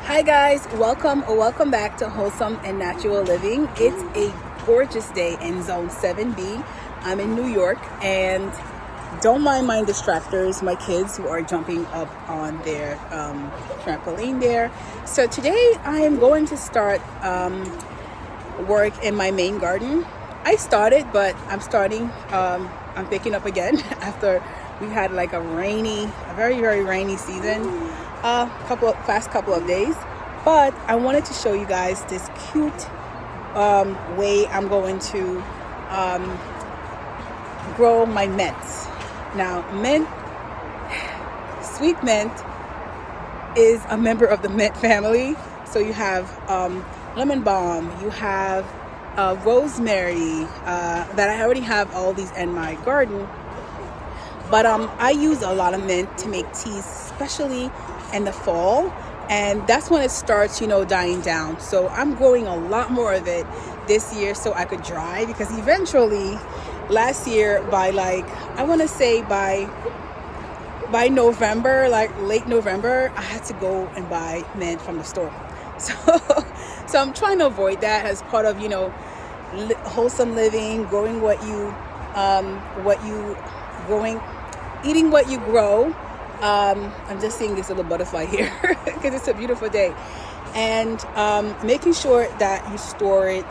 Hi guys, welcome back to Wholesome and Natural Living. It's a gorgeous day in Zone 7B. I'm in New York and don't mind my distractors, my kids who are jumping up on their trampoline there. So today I am going to start work in my main garden. I started, but I'm picking up again after we had like a very rainy season. Past couple of days, but I wanted to show you guys this cute way I'm going to grow my mints. Now, sweet mint is a member of the mint family. So you have lemon balm, you have rosemary, that I already have all these in my garden. But I use a lot of mint to make teas, especially in the fall, and that's when it starts, dying down. So I'm growing a lot more of it this year so I could dry, because eventually last year by November, like late November, I had to go and buy mint from the store. So I'm trying to avoid that as part of wholesome living, growing eating what you grow. I'm just seeing this little butterfly here because it's a beautiful day, and making sure that you store it,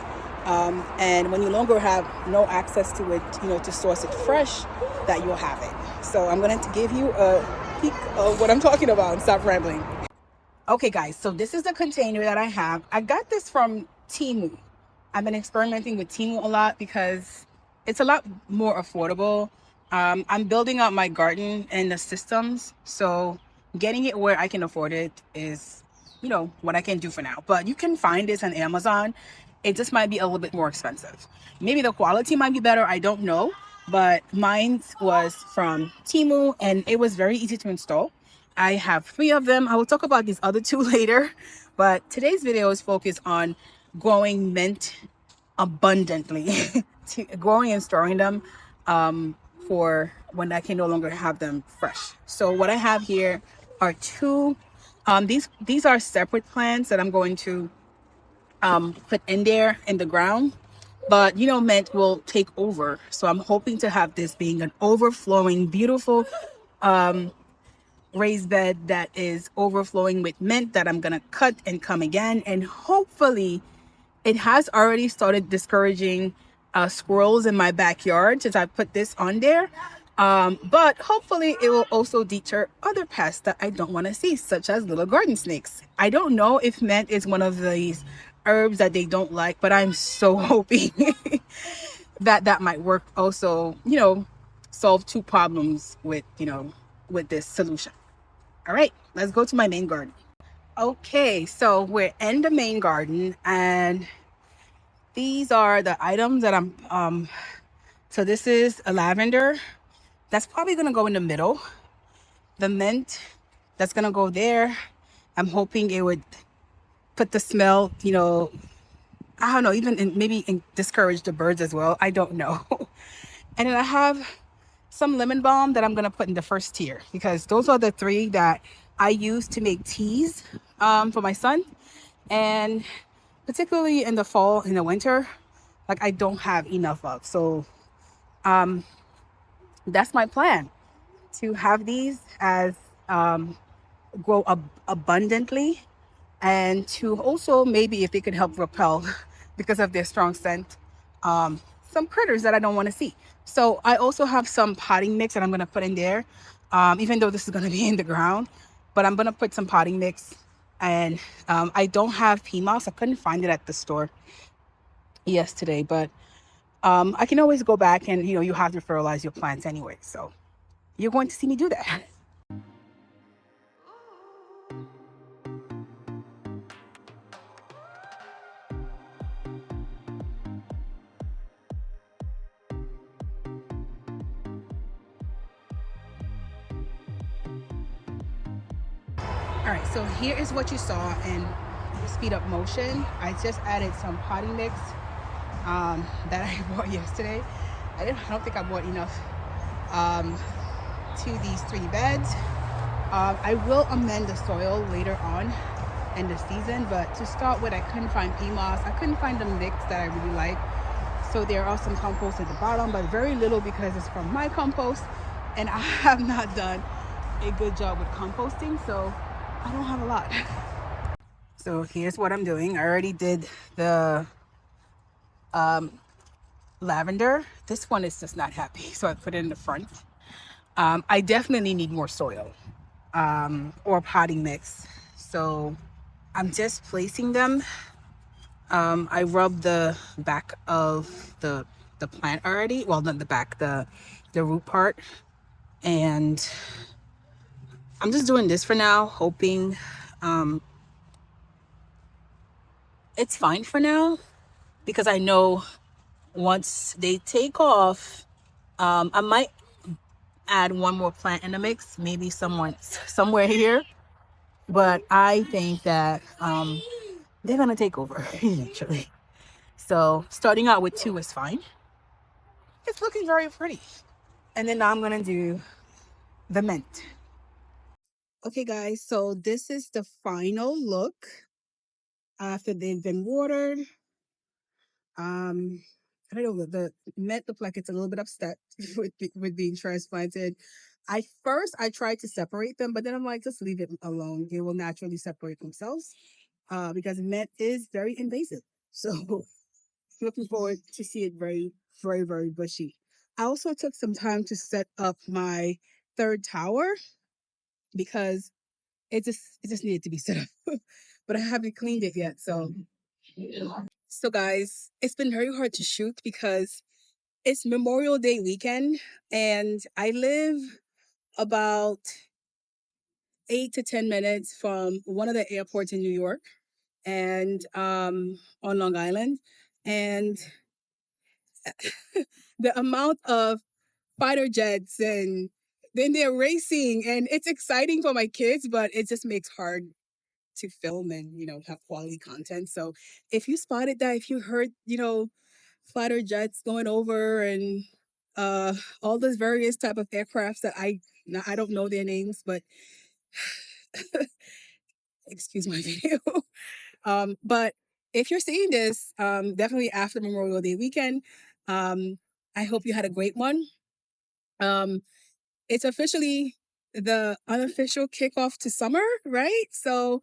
and when you longer have no access to it, to source it fresh, that you'll have it. So I'm going to give you a peek of what I'm talking about and stop rambling. Okay guys, so this is the container that I have. I got this from Temu. I've been experimenting with Temu a lot because it's a lot more affordable. I'm building out my garden and the systems, so getting it where I can afford it is, what I can do for now. But you can find this on Amazon. It just might be a little bit more expensive. Maybe the quality might be better, I don't know. But mine was from Temu and it was very easy to install. I have 3 of them. I will talk about these other 2 later. But today's video is focused on growing mint abundantly, growing and storing them for when I can no longer have them fresh. So what I have here are 2. These are separate plants that I'm going to put in there in the ground. But mint will take over. So I'm hoping to have this being an overflowing, beautiful raised bed that is overflowing with mint that I'm gonna cut and come again, and hopefully it has already started discouraging squirrels in my backyard since I put this on there. But hopefully it will also deter other pests that I don't want to see, such as little garden snakes. I don't know if mint is one of these herbs that they don't like, but I'm so hoping that might work also, solve 2 problems with this solution. All right, let's go to my main garden. Okay, so we're in the main garden and these are the items that I'm so this is a lavender that's probably gonna go in the middle. The mint that's gonna go there. I'm hoping it would put the smell, I don't know, maybe discourage the birds as well. I don't know. And then I have some lemon balm that I'm gonna put in the first tier, because those are the 3 that I use to make teas for my son. And particularly in the fall, in the winter, like I don't have enough of. So that's my plan, to have these as grow abundantly, and to also maybe if they could help repel because of their strong scent some critters that I don't want to see. So I also have some potting mix that I'm going to put in there, even though this is going to be in the ground, but I'm going to put some potting mix. And I don't have pea moss. I couldn't find it at the store yesterday, but I can always go back and you have to fertilize your plants anyway, so you're going to see me do that. All right, so here is what you saw in speed up motion. I just added some potting mix that I bought yesterday. I don't think I bought enough to these 3 beds. I will amend the soil later on end of season. But to start with, I couldn't find pea moss. I couldn't find the mix that I really like. So there are some compost at the bottom, but very little because it's from my compost, and I have not done a good job with composting, so I don't have a lot. So here's what I'm doing. I already did the lavender. This one is just not happy, so I put it in the front. I definitely need more soil or potting mix, so I'm just placing them. I rubbed the back of the plant already. Well, not the back, the root part. And I'm just doing this for now, hoping it's fine for now, because I know once they take off, I might add one more plant in the mix, maybe somewhere here. But I think that they're gonna take over eventually. So starting out with 2 is fine. It's looking very pretty. And then now I'm gonna do the mint. Okay guys, so this is the final look after they've been watered. I don't know, the mint look like it's a little bit upset with being transplanted. I tried to separate them, but then I'm like, just leave it alone. They will naturally separate themselves because mint is very invasive. So looking forward to see it very, very, very bushy. I also took some time to set up my third tower because it just needed to be set up. But I haven't cleaned it yet. So guys, it's been very hard to shoot because it's Memorial Day weekend and I live about 8 to 10 minutes from one of the airports in New York and on Long Island. And the amount of fighter jets and then they're racing and it's exciting for my kids, but it just makes hard to film and have quality content. So if you spotted that, if you heard fighter jets going over and uh all those various type of aircrafts that I don't know their names, but excuse my video. But if you're seeing this, definitely after Memorial Day weekend, I hope you had a great one. It's officially the unofficial kickoff to summer, right? So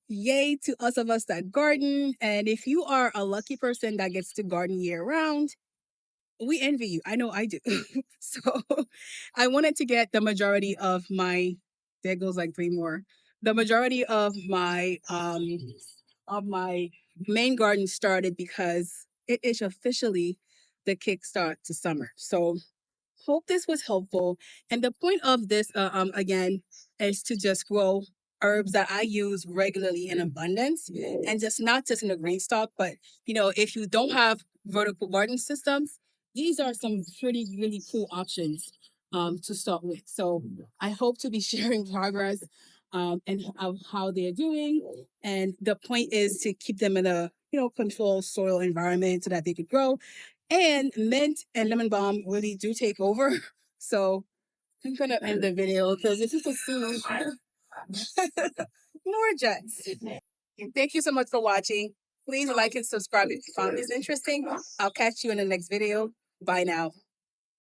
yay to us that garden. And if you are a lucky person that gets to garden year round, we envy you. I know I do. So I wanted to get the majority of my, there goes like 3 more. The majority of my main garden started because it is officially the kickstart to summer. So hope this was helpful. And the point of this, again, is to just grow herbs that I use regularly in abundance, and just not just in a green stock, but if you don't have vertical garden systems, these are some pretty really cool options to start with. So I hope to be sharing progress and of how they're doing. And the point is to keep them in a controlled soil environment so that they could grow. And mint and lemon balm really do take over. So I'm gonna end the video because this is a scene. More jets. Thank you so much for watching. Please like and subscribe if you found this interesting. I'll catch you in the next video. Bye now.